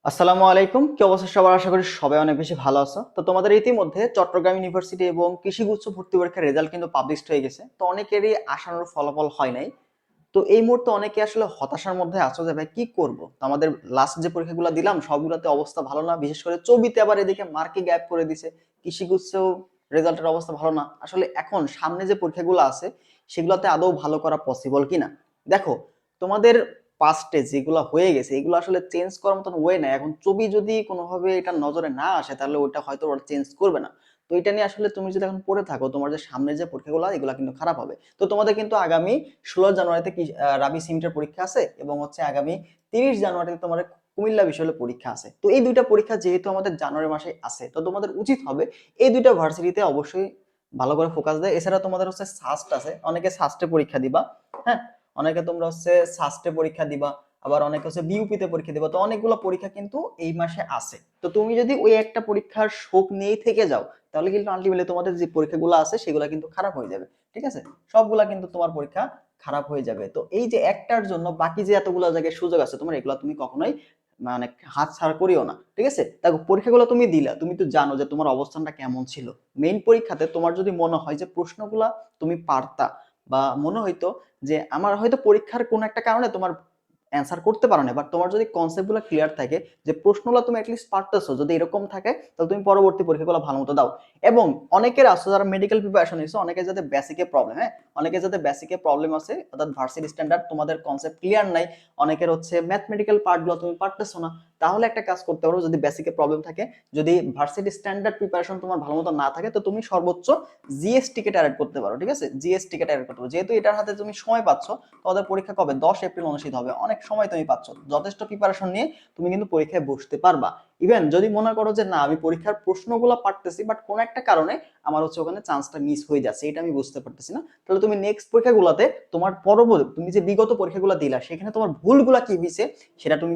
আসসালামু আলাইকুম। কি অবস্থা সবার? আশা করি সবাই অনেক বেশি ভালো আছো। তো তোমাদের ইতিমধ্যে চট্টগ্রাম ইউনিভার্সিটি এবং কৃষিগুচ্ছ ভর্তি পরীক্ষার রেজাল্ট কিন্তু পাবলিশড হয়ে গেছে। তো অনেকেরই আশানুরূপ ফলাফল হয় নাই। তো এই মুহূর্তে অনেকে আসলে হতাশার মধ্যে আছো যে ভাই কি করব? তো আমাদের লাস্ট যে পরীক্ষাগুলো দিলাম সবগুলোতে অবস্থা ভালো না। বিশেষ করে চবিতে আবার এদিকে মার্কে গ্যাপ করে দিছে। কৃষিগুচ্ছেও রেজাল্টের অবস্থা ভালো না। আসলে এখন সামনে যে পরীক্ষাগুলো আছে সেগুলোতে আদৌ ভালো করা পসিবল কিনা? দেখো, তোমাদের পাস্টে যেগুলো হয়ে গেছে এগুলো আসলে চেঞ্জ করার মতন ওয়ে নাই। এখন ছবি যদি কোনোভাবে এটা নজরে না আসে তাহলে ওটা হয়তো ওরা চেঞ্জ করবে না। তো এটা নিয়ে আসলে তুমি যদি এখন পড়ে থাকো তোমার যে সামনে যে পরীক্ষাগুলো এগুলো কিন্তু খারাপ হবে। তো তোমাদের কিন্তু আগামী 16 জানুয়ারিতে কি রাবি সিমটের পরীক্ষা আছে এবং হচ্ছে আগামী 30 জানুয়ারিতে তোমার কুমিল্লা বিশ্ববিদ্যালয়ের পরীক্ষা আছে। তো এই দুইটা পরীক্ষা যেহেতু আমাদের জানুয়ারি মাসে আছে তো তোমাদের উচিত হবে এই দুইটা ভার্সিটিতে অবশ্যই ভালো করে ফোকাস দেয়। এছাড়া তোমাদের হচ্ছে সাস্ট আছে, অনেকে সাস্টে পরীক্ষা দিবা। হ্যাঁ, অনেকে তোমরা হচ্ছে সাস্টে পরীক্ষা দিবা, আবার অনেকে হচ্ছে বিউপিতে পরীক্ষা দিবা। তো অনেকগুলো পরীক্ষা কিন্তু এই মাসে আছে। তো তুমি যদি ওই একটা পরীক্ষার শোক নিয়েই থেকে যাও তাহলে কিন্তু আলটিমেটলি তোমাদের যে পরীক্ষাগুলো আছে সেগুলো কিন্তু খারাপ হয়ে যাবে। ঠিক আছে, সবগুলা কিন্তু তোমার পরীক্ষা খারাপ হয়ে যাবে। তো এই যে একটার জন্য বাকি যে এতগুলো জায়গায় সুযোগ আছে তোমার এগুলো তুমি কখনোই মানে হাত ছাড়া করিও না। ঠিক আছে, দেখো পরীক্ষাগুলো তুমি দিলা, তুমি তো জানো যে তোমার অবস্থানটা কেমন ছিল। মেইন পরীক্ষাতে তোমার যদি মনে হয় যে প্রশ্নগুলা তুমি পারতা বা মনে হইতো যে আমার হয়তো পরীক্ষার কোন একটা কারণে তোমার অ্যান্সার করতে পারো না, বাট তোমার যদি কনসেপ্টগুলো ক্লিয়ার থাকে যে প্রশ্নগুলো তুমি অ্যাটলিস্ট পারতেছো, যদি এরকম থাকে তাহলে তুমি পরবর্তী পরীক্ষাগুলো ভালো মতো দাও। এবং অনেকের আছে যারা মেডিকেল প্রিপারেশন নিচ্ছে, অনেকে যাতে বেসিকে প্রবলেম, হ্যাঁ অনেকে যাতে বেসিকে প্রবলেম আছে অর্থাৎ ভার্সিটি স্ট্যান্ডার্ড তোমাদের কনসেপ্ট ক্লিয়ার নাই, অনেকের হচ্ছে ম্যাথমেটিক্যাল পার্টগুলো তুমি পারতেছো না, তাহলে একটা কাজ করতে পারো। যদি বেসিকে প্রবলেম থাকে, যদি ভার্সিটি স্ট্যান্ডার্ড প্রিপারেশন তোমার ভালো মতো না থাকে, তো তুমি সর্বোচ্চ জিএস টিকেট অ্যাড করতে পারো। ঠিক আছে, জিএস টিকেট অ্যাড করতে পারো। যেহেতু এটার হাতে তুমি সময় পাচ্ছ, তোমাদের পরীক্ষা কবে 10 এপ্রিল অনুষ্ঠিত হবে, অনেক সময় তুমি পাচ্ছ, যথেষ্ট প্রিপারেশন নিয়ে তুমি কিন্তু পরীক্ষায় বসতে পারবা। ইভেন যদি মনে করো যে না আমি পরীক্ষার প্রশ্নগুলো পারতেছি বাট কোনো একটা কারণে আমার হচ্ছে ওখানে চান্সটা মিস হয়ে যাচ্ছে, এটা আমি বুঝতে পারতেছি না, তাহলে তুমি নেক্সট পরীক্ষাগুলোতে তোমার পরবর্তী তুমি যে বিগত পরীক্ষাগুলো দিলা সেখানে তোমার ভুলগুলা কি হয়েছে সেটা তুমি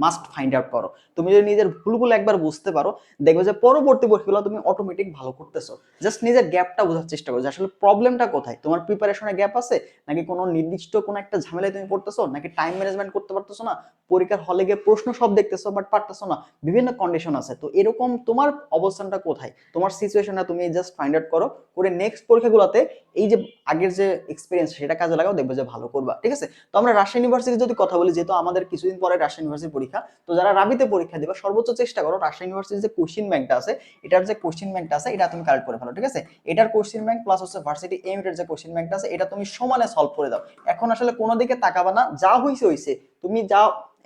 মাস্ট ফাইন্ড আউট করো। তুমি যদি নিজের ভুলগুলো একবার বুঝতে পারো, দেখবে যে পরবর্তী পরীক্ষাগুলো তুমি অটোমেটিক ভালো করতেছো। জাস্ট নিজের গ্যাপটা বোঝার চেষ্টা করো যে আসলে প্রবলেমটা কোথায়, তোমার প্রিপারেশনে গ্যাপ আছে নাকি কোনো নির্দিষ্ট কোনো একটা ঝামেলায় তুমি পড়তেছো, নাকি টাইম ম্যানেজমেন্ট করতে পারতেছো না, পরীক্ষার হলে গিয়ে প্রশ্ন সব দেখতেছো বাট পারতেছো না, বিভিন্ন কন্ডিশন আছে। তো এরকম তোমার অবস্থানটা কোথায়, তোমার সিচুয়েশনটা তুমি জাস্ট ফাইন্ড আউট করো, করে নেক্সট পরীক্ষাগুলোতে এই যে আগের যে এক্সপিরিয়েন্স সেটা কাজে লাগাও, দেখবে যে ভালো করবা। ঠিক আছে, তো আমরা রাজশাহী ইউনিভার্সিটি যদি কথা বলি, যেহেতু আমাদের কিছুদিন পরে রাজশাহী ইউনিভার্সিটি পরীক্ষা, তো যারা রাবিতে পরীক্ষা দিবা সর্বোচ্চ চেষ্টা করো রাজশাহী ইউনিভার্সিটির যে কোশ্চিন ব্যাংকটা আছে, এটার যে কোশ্চিন ব্যাংকটা আছে এটা তুমি কালেক্ট করে ফেলো। ঠিক আছে, এটার কোশ্চিন ব্যাংক প্লাস হচ্ছে ভার্সিটি এমিটের যে কোশ্চিন ব্যাংকটা আছে এটা তুমি সমানে সলভ করে দাও। এখন আসলে কোনো দিকে তাকাবা না, যা হইছে হইছে, তুমি যা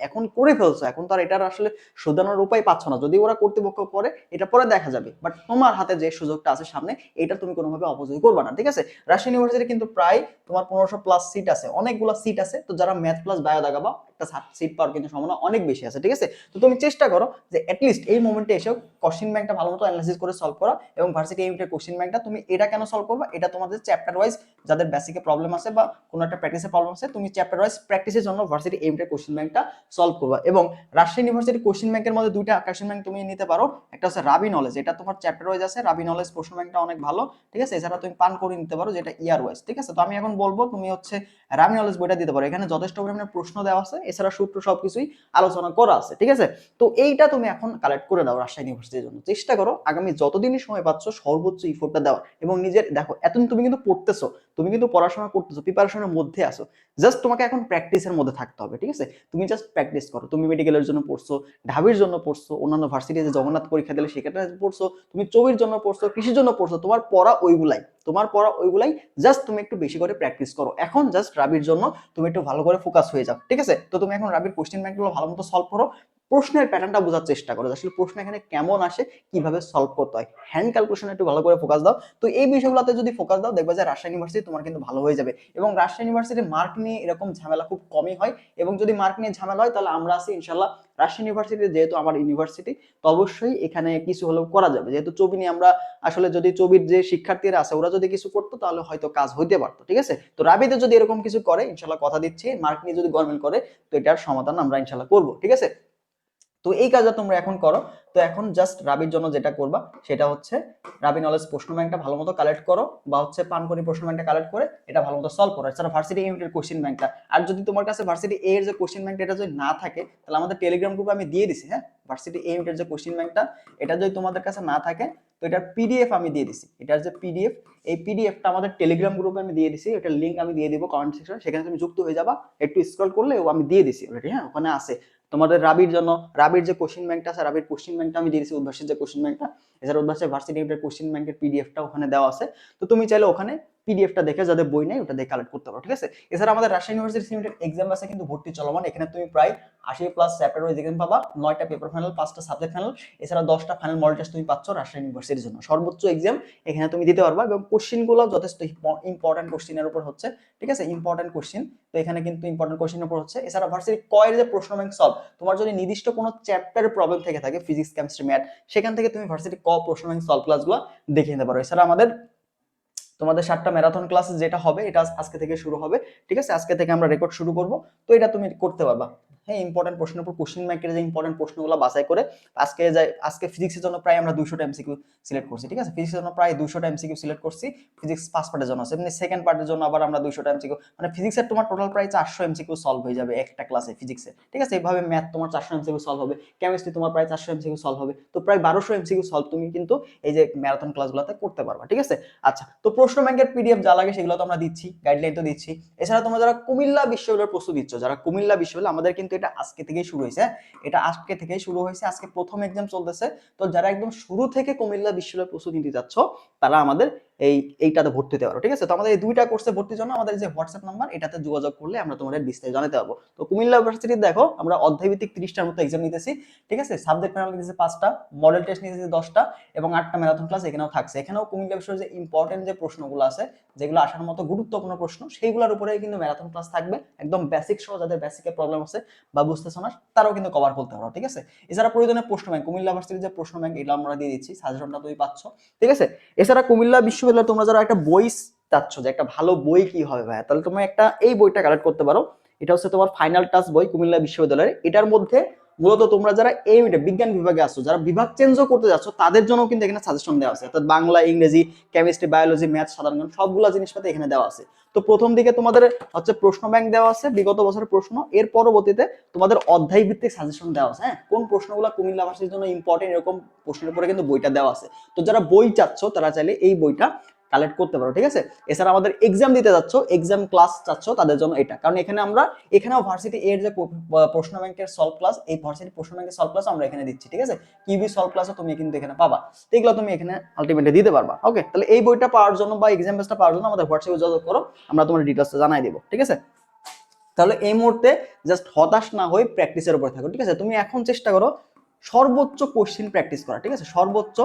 এখন করে ফেলছো, এখন তো আর এটার আসলে শোধরানোর উপায় পাচ্ছ না। যদি ওরা কর্তৃপক্ষ করে এটা পরে দেখা যাবে, বাট তোমার হাতে যে সুযোগটা আছে সামনে, এটা তুমি কোনোভাবে অপচয় করবে না। ঠিক আছে, রাজশাহী ইউনিভার্সিটি কিন্তু প্রায় তোমার 1500+ সিট আছে, অনেকগুলো সিট আছে। তো যারা ম্যাথ প্লাস বায়ো দাগাবা একটা সিট পাওয়ার কিন্তু সম্ভাবনা অনেক বেশি আছে। ঠিক আছে, তো তুমি চেষ্টা করো যে অ্যাটলিস্ট এই মোমেন্টে এসেও কোশ্চেন ব্যাংকটা ভালো মতো অ্যানালাইসিস করে সলভ করা, এবং ভার্সিটি ইউনিটের কোশ্চেন ব্যাংকটা তুমি এটা কেন সলভ করবা, এটা তোমাদের চ্যাপ্টার ওয়াইজ যাদের বেসিকে প্রবলেম আছে বা কোনো একটা প্র্যাকটিসে প্রবলেম আছে, তুমি চ্যাপ্টার ওয়াইজ প্র্যাকটিসের জন্য ভার্সিটি ইউনিটের কোশ্চেন ব্যাংকটা সলভ করবা। এবং রাজশাহী ইউনিভার্সিটি কোশ্চেন ব্যাংকের মধ্যে দুইটা কোশ্চেন ব্যাংক তুমি নিতে পারো, একটা হচ্ছে রাবি নলেজ, এটা তোমার চ্যাপ্টার ওয়াইজ আছে, রাবি নলেজ কোশ্চেন ব্যাংকটা অনেক ভালো। ঠিক আছে, এছাড়া তুমি পান করে নিতে পারো যেটা ইয়ার ওয়াইজ। ঠিক আছে, তো আমি এখন বলবো তুমি হচ্ছে রাবি নলেজ বইটা দিতে পারো, এখানে যথেষ্ট পরিমাণে প্রশ্ন দেওয়া আছে, এছাড়া সূত্র সবকিছুই আলোচনা করা আছে। ঠিক আছে, তো এইটা তুমি এখন কালেক্ট করে দাও রাজশাহী ইউনিভার্সিটির জন্য। চেষ্টা করো আগামী যতদিনই সময় পাচ্ছ সর্বোচ্চ ইফোর্টটা দেওয়ার, এবং নিজের দেখো এতদিন তুমি কিন্তু পড়তেছো, তুমি কিন্তু পড়াশোনা করতেছো, প্রিপারেশনের মধ্যে আসো, জাস্ট তোমাকে এখন প্র্যাকটিসের মধ্যে থাকতে হবে। ঠিক আছে, তুমি জাস্ট প্র্যাকটিস করো। তুমি মেডিকেলের জন্য পড়ছো, ঢাবির জন্য পড়ছো, অন্যান্য ভার্সিটিতে জগন্নাথ পরীক্ষা দিলে সেখানে পড়ছো, তুমি চবির জন্য পড়ছো, কৃষির জন্য পড়ছো, তোমার পড়া ওইগুলাই, তোমার পড়া ওইগুলাই, জাস্ট তুমি একটু বেশি করে প্র্যাকটিস করো। এখন জাস্ট রাবির জন্য তুমি একটু ভালো করে ফোকাস হয়ে যাও। ঠিক আছে, তো তুমি এখন রাবির কোশ্চেন ব্যাংকগুলো ভালো মতো সলভ করো, প্রশ্নের প্যাটার্নটা বোঝার চেষ্টা করো আসলে প্রশ্ন এখানে কেমন আসে, কিভাবে সলভ করতে হয়, হ্যান্ড ক্যালকুলেশন একটু ভালো করে ফোকাস দাও। তো এই বিষয়গুলোতে যদি ফোকাস দাও দেখবে যে রাজশাহী ইউনিভার্সিটি তোমার কিন্তু ভালো হয়ে যাবে। এবং রাজশাহী ইউনিভার্সিটির মার্ক নিয়ে এরকম ঝামেলা খুব কমই হয়, এবং যদি মার্ক নিয়ে ঝামেলা হয় তাহলে আমরা আছি ইনশাল্লাহ। রাজশাহী ইউনিভার্সিটি যেহেতু আমার ইউনিভার্সিটি, তো অবশ্যই এখানে কিছু হলেও করা যাবে। যেহেতু চবি নিয়ে আমরা আসলে, যদি চবির যে শিক্ষার্থীরা আছে ওরা যদি কিছু করতো তাহলে হয়তো কাজ হইতে পারতো। ঠিক আছে, তো রাবিতে যদি এরকম কিছু করে ইনশাল্লাহ কথা দিচ্ছি, মার্ক নিয়ে যদি গভর্নমেন্ট করে তো এটার সমাধান আমরা ইনশাল্লাহ করবো। ঠিক আছে, তো এই কাজটা তোমরা এখন করো। তো এখন জাস্ট রাবির জন্য যেটা করবা সেটা হচ্ছে রাবি নলেজ প্রশ্ন ব্যাংকটা ভালো মতো কালেক্ট করো, বা হচ্ছে পানকরি প্রশ্ন ব্যাংকটা কালেক্ট করে এটা ভালো মতো সলভ করো। এছাড়া ভার্সিটি ইউনিটের কোশ্চেন ব্যাংকটা, আর যদি তোমার কাছে ভার্সিটি এ এর যে কোশ্চেন ব্যাংকটা এটা যদি না থাকে তাহলে আমাদের টেলিগ্রাম গ্রুপে আমি দিয়ে দিছি। হ্যাঁ, ভার্সিটি এ ইউনিটের যে কোশ্চেন ব্যাংকটা এটা যদি তোমাদের কাছে না থাকে তো এটার পিডিএফ আমি দিয়ে দিছি। এটার যে পিডিএফ, এই পিডিএফটা আমাদের টেলিগ্রাম গ্রুপে আমি দিয়ে দিছি, এটার লিংক আমি দিয়ে দিব কমেন্ট সেকশনে, সেখানে তুমি যুক্ত হয়ে যাবা। একটু স্ক্রল করলে আমি দিয়ে দিছি অলরেডি। হ্যাঁ, ওখানে আছে তোমাদের রাবির জন্য, রাবির যে কোশ্চেন ব্যাংকটা আছে, রাবির কোশ্চেন ব্যাংকটা আমি দিয়েছি, উদ্ভাসের যে কোশ্চেন ব্যাংকটা, এছাড়া উদ্ভাসের ভার্সিটি ইউনিটের কোশ্চেন ব্যাংকের পিডিএফটা ওখানে দেওয়া আছে। তো তুমি চাইলে ওখানে পিডিএফটা দেখে যাদের বই নেই ওটা দেখে কালেক্ট করতে পারো, ঠিক আছে। এছাড়া আমাদের রাজশাহী ইউনিভার্সিটি লিমিটেড এক্সাম আছে কিন্তু ভর্তি চলমান, এখানে তুমি প্রায় 80+ চ্যাপ্টার ওয়াইজ এক্সাম পাবা, 9টা পেপার ফাইনাল, 5টা সাবজেক্ট ফাইনাল, এছাড়া 10টা ফাইনাল মডেল টেস্ট তুমি পাচ্ছ রাজশাহী ইউনিভার্সিটির জন্য। সর্বোচ্চ এক্সাম এখানে তুমি দিতে পারবা, এবং কোশ্চেনগুলো যথেষ্ট ইম্পর্টেন্ট কোশ্চেনের উপর হচ্ছে, ঠিক আছে, ইম্পর্টেন্ট কোশ্চেন। তো এখানে কিন্তু ইম্পর্টেন্ট কোশ্চেনের উপর হচ্ছে। এছাড়া ভার্সিটি কয়ের যে প্রশ্ন ব্যাংক সলভ, তোমার যদি নির্দিষ্ট কোনো চ্যাপ্টারের প্রবলেম থেকে থাকে, ফিজিক্স, কেমিস্ট্রি, ম্যাথ, সেখান থেকে তুমি ভার্সিটি ক প্রশ্ন ব্যাংক সলভ ক্লাসগুলো দেখে নিতে পারো। এছাড়া আমাদের তোমাদের 7টা ম্যারাথন ক্লাস যেটা হবে এটা আজকে থেকে শুরু হবে, ঠিক আছে, আজকে থেকে আমরা রেকর্ড শুরু করব। তো এটা তুমি করতে পারবা। হ্যাঁ, ইম্পর্টেন্ট প্রশ্নের উপর কোশ্চেন ব্যাংকের যে ইম্পর্টেন্ট প্রশ্নগুলো বাছাই করে আজকে ফিজিক্সের জন্য প্রায় আমরা 200টা এমসিকিউ সিলেক্ট করছি, ঠিক আছে, ফিজিক্সের জন্য প্রায় 200টা এমসিকিউ সিলেক্ট করছি। ফিজিক্স ফার্স্ট পার্টের জন্য আছে, এমনি সেকেন্ড পার্টের জন্য আবার আমরা 200টা এমসিকিউ, মানে ফিজিক্সের তোমার টোটাল প্রায় 400 এমসিকিউ সলভ হয়ে যাবে একটা ক্লাসে ফিজিক্সে, ঠিক আছে। এইভাবে ম্যাথ তোমার 400 এমসিকিউ সলভ হবে, কেমিস্ট্রি তোমার প্রায় 400 এমসিকিউ সলভ হবে। তো প্রায় 1200 এমসিকিউ সলভ তুমি কিন্তু এই যে ম্যারাথন ক্লাসগুলোতে করতে পারবা, ঠিক আছে। আচ্ছা, তো প্রশ্ন ব্যাংকের পিডিএফ যা লাগে সেগুলো তো আমরা দিচ্ছি, গাইডলাইন তো দিচ্ছি। এছাড়া তোমরা যারা কুমিল্লা বিশ্ববিদ্যালয়ের প্রস্তুতি দিচ্ছ, যারা কুমিল্লা বিশ্ববিদ্যালয়, আমাদের কিন্তু এটা আজকে থেকেই শুরু হয়েছে, এটা আজকে থেকেই শুরু হয়েছে, আজকে প্রথম এক্সাম চলতেছে। তো যারা একদম শুরু থেকে কুমিল্লা বিশ্ববিদ্যালয়ের প্রস্তুতি নিতে যাচ্ছ তারা আমাদের এইটাতে ভর্তি হতে পারো, ঠিক আছে। তো আমাদের এই দুইটা কোর্সে ভর্তির জন্য আমাদের যে হোয়াটসঅ্যাপ নাম্বার এটাতে যোগাযোগ করলে আমরা তোমাদের বিস্তারিত জানাতে পারবো। তো কুমিল্লা ইউনিভার্সিটি দেখো আমরা অধ্যায় ভিত্তিক 30টার মতো এক্সাম নিতেছি, ঠিক আছে। সাবজেক্ট ফাইনাল নিতেছি 5টা, মডেল টেস্ট নিতেছি 10টা, এবং 8টা ম্যারাথন ক্লাস এখানেও থাকছে। এখানেও কুমিল্লা বিশ্ববিদ্যালয়ের যে ইম্পর্টেন্ট যে প্রশ্নগুলো আছে, যেগুলো আসার মতো গুরুত্বপূর্ণ প্রশ্ন, সেইগুলোর উপরেই কিন্তু ম্যারাথন ক্লাস থাকবে, একদম বেসিক সহ, যাদের বেসিকের প্রবলেম আছে বা বুঝতেছ না তারাও কিন্তু কভার করতে পারো, ঠিক আছে। এছাড়া প্রয়োজনে প্রশ্ন ব্যাংক, কুমিল্লা ইউনিভার্সিটির যে প্রশ্ন ব্যাংক এগুলো আমরা দিয়ে দিচ্ছি, সাজেশনটা তুমি পাচ্ছ, ঠিক আছে। এছাড়া কুমিল্লা বিশ্ববিদ্যালয়ে তোমরা যারা একটা বই চাচ্ছ যে একটা ভালো বই কি হবে ভাই, তাহলে তুমি একটা এই বইটা কালেক্ট করতে পারো। এটা হচ্ছে তোমার ফাইনাল টাচ বই কুমিল্লা বিশ্ববিদ্যালয়ের। এটার মধ্যে মূলত তোমরা যারা এই বিজ্ঞান বিভাগে আছো, যারা বিভাগ চেঞ্জও করতে যাচ্ছ, তাদের জন্য কিন্তু এখানে সাজেশন দেওয়া আছে, অর্থাৎ বাংলা, ইংরেজি, কেমিস্ট্রি, বায়োলজি, ম্যাথ, সাধারণ জ্ঞান, সবগুলো জিনিসপাতি এখানে দেওয়া আছে। তো প্রথম দিকে তোমাদের হচ্ছে প্রশ্ন ব্যাংক দেওয়া আছে, বিগত বছরের প্রশ্ন, এর পরবর্তীতে তোমাদের অধ্যায় ভিত্তিক সাজেশন দেওয়া আছে। হ্যাঁ, কোন প্রশ্নগুলো কুমিল্লা ভার্সিটির জন্য ইম্পর্টেন্ট, এরকম প্রশ্নের উপরে কিন্তু বইটা দেওয়া আছে। তো যারা বই চাচ্ছ তারা চাইলে এই বইটা কালেক্ট করতে পারো, ঠিক আছে। এছাড়া আমাদের এক্সাম দিতে যাচ্ছ, এক্সাম ক্লাস চাচ্ছ, তাদের জন্য এটা, কারণ এখানে আমরা এখানেও ভার্সিটি এর যে প্রশ্ন ব্যাংকের সলভ ক্লাস, এই ভার্সিটি প্রশ্ন ব্যাংকের সলভ ক্লাস আমরা এখানে দিচ্ছি, ঠিক আছে। কিউবি সলভ ক্লাসও তুমি কিন্তু এখানে পাবা, এগুলো তুমি এখানে আলটিমেটলি দিতে পারবা। ওকে, তাহলে এই বইটা পাওয়ার জন্য বা এক্সাম বেসটা পাওয়ার জন্য আমাদের হোয়াটসঅ্যাপে যোগাযোগ করো, আমরা তোমার ডিটেইলসটা জানাই দিব, ঠিক আছে। তাহলে এই মুহূর্তে জাস্ট হতাশ না হয়ে প্র্যাকটিসের উপরে থাকো, ঠিক আছে। তুমি এখন চেষ্টা করো সর্বোচ্চ কোশ্চেন প্র্যাকটিস করা, ঠিক আছে, সর্বোচ্চ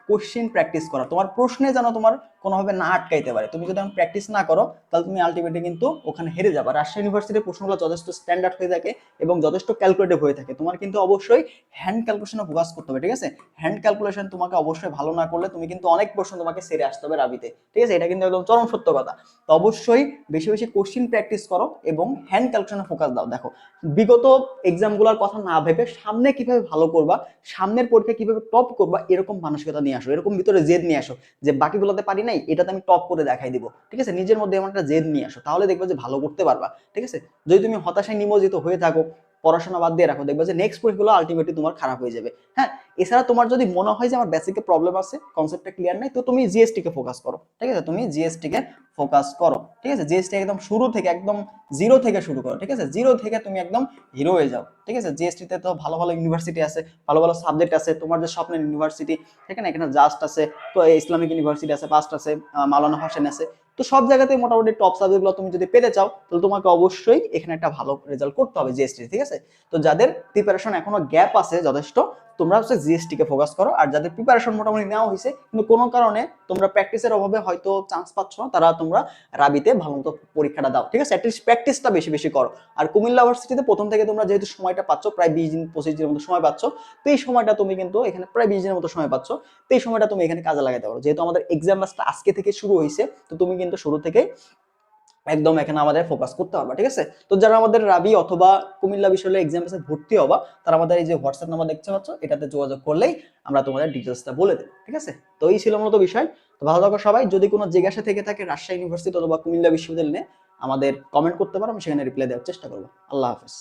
কোশ্চেন প্র্যাকটিস করা, তোমার প্রশ্নে যেন তোমার কোনোভাবে না আটকাইতে পারে। তুমি যদি প্র্যাকটিস না করো তাহলে তুমি আলটিমেটলি কিন্তু ওখানে হেরে যাবে। রাজশাহী ইউনিভার্সিটির প্রশ্নগুলো যথেষ্ট স্ট্যান্ডার্ড হয়ে থাকে এবং যথেষ্ট ক্যালকুলেটিভ হয়ে থাকে। তোমার কিন্তু অবশ্যই হ্যান্ড ক্যালকুলেশনে ফোকাস করতে হবে, ঠিক আছে। হ্যান্ড ক্যালকুলেশন তোমাকে অবশ্যই ভালো না করলে তুমি কিন্তু অনেক প্রশ্ন তোমাকে সেরে আসতে হবে রাবিতে, ঠিক আছে, এটা কিন্তু একদম চরম সত্য কথা। তো অবশ্যই বেশি বেশি কোশ্চিন প্র্যাকটিস করো এবং হ্যান্ড ক্যালকুলেশনে ফোকাস দাও। দেখো, বিগত এক্সামগুলোর কথা না ভেবে সামনে কিভাবে ভালো করবা, সামনের পরীক্ষা কিভাবে টপ করবা, এরকম মানসিকতা নিয়ে আসো, এরকম ভিতরে জেদ নিয়ে আসো যে বাকিগুলোতে পারি নাই, এটাতে আমি টপ করে দেখাই দিব, ঠিক আছে। নিজের মধ্যে এমন একটা জেদ নিয়ে আসো, তাহলে দেখবে যে ভালো করতে পারবা, ঠিক আছে। যদি তুমি হতাশায় নিমজ্জিত হয়ে থাকো, পড়াশোনা বাদ দিয়ে রাখো, দেখবে যে নেক্সট পরীক্ষাগুলো আলটিমেটলি তোমার খারাপ হয়ে যাবে। হ্যাঁ, এছাড়া তোমার যদি মনে হয় যে আমার বেসিকে প্রবলেম আছে, কনসেপ্টটা ক্লিয়ার নাই, তো তুমি জিএসটি কে ফোকাস করো, ঠিক আছে, তুমি জিএসটি কে ফোকাস করো, ঠিক আছে। জিএসটি একদম শুরু থেকে, একদম জিরো থেকে শুরু করো, ঠিক আছে, জিরো থেকে তুমি একদম হিরো হয়ে যাও, ঠিক আছে। জিএসটি তে তো ভালো ভালো ইউনিভার্সিটি আছে, ভালো ভালো সাবজেক্ট আছে, তোমার যে স্বপ্নের ইউনিভার্সিটি, সেখানে এখানে জাস্ট আছে, তো ইসলামিক ইউনিভার্সিটি আছে, পাস্ট আছে, মাওলানা হোসেন আছে। তো সব জায়গাতেই মোটামুটি টপ সাবজেক্টগুলো তুমি যদি পেতে চাও তাহলে তোমাকে অবশ্যই এখানে একটা ভালো রেজাল্ট করতে হবে জিএসটি, ঠিক আছে। তো যাদের প্রিপারেশন এখনো গ্যাপ আছে যথেষ্ট, তোমরা হচ্ছে জিএসটি কে ফোকাস করো। আর যাদের প্রিপারেশন মোটামুটি নেওয়া হয়েছে কিন্তু কোনো কারণে তোমরা প্র্যাকটিসের অভাবে হয়তো চান্স পাচ্ছ না, তারা তোমরা রাবিতে ভালো মতো পরীক্ষাটা দাও, ঠিক আছে। অ্যাটলিস্ট প্র্যাকটিসটা বেশি বেশি করো। আর কুমিল্লা ইউনিভার্সিটিতে প্রথম থেকে তোমরা যেহেতু সময়টা পাচ্ছ, প্রায় 20 দিন 25 দিনের মতো সময় পাচ্ছ, তো এই সময়টা তুমি কিন্তু এখানে প্রায় 20 দিনের মতো সময় পাচ্ছ, তো এই সময়টা তুমি এখানে কাজে লাগাতে পারো। যেহেতু আমাদের এক্সাম আজকে থেকে শুরু হয়েছে, তো তুমি কিন্তু শুরু থেকে একদম এখানে আমাদের ফোকাস করতে পারবা, ঠিক আছে? তো যারা আমাদের রাবি অথবা কুমিল্লা বিশ্ববিদ্যালয় এক্সাম ভর্তি হবা, তারা আমাদের এই যে হোয়াটসঅ্যাপ নাম্বার দেখতে পাচ্ছ, এটাতে যোগাযোগ করলেই আমরা তোমাদের ডিটেলসটা বলে দেবো, ঠিক আছে? তো এই ছিল মূলত বিষয়। তো ভালো থাকো সবাই। যদি কোনো জিজ্ঞাসা থেকে থাকে রাজশাহী ইউনিভার্সিটি অথবা কুমিল্লা বিশ্ববিদ্যালয় নিয়ে, আমাদের কমেন্ট করতে পারো, আমি সেখানে রিপ্লাই দেওয়ার চেষ্টা করবো। আল্লাহ হাফেজ।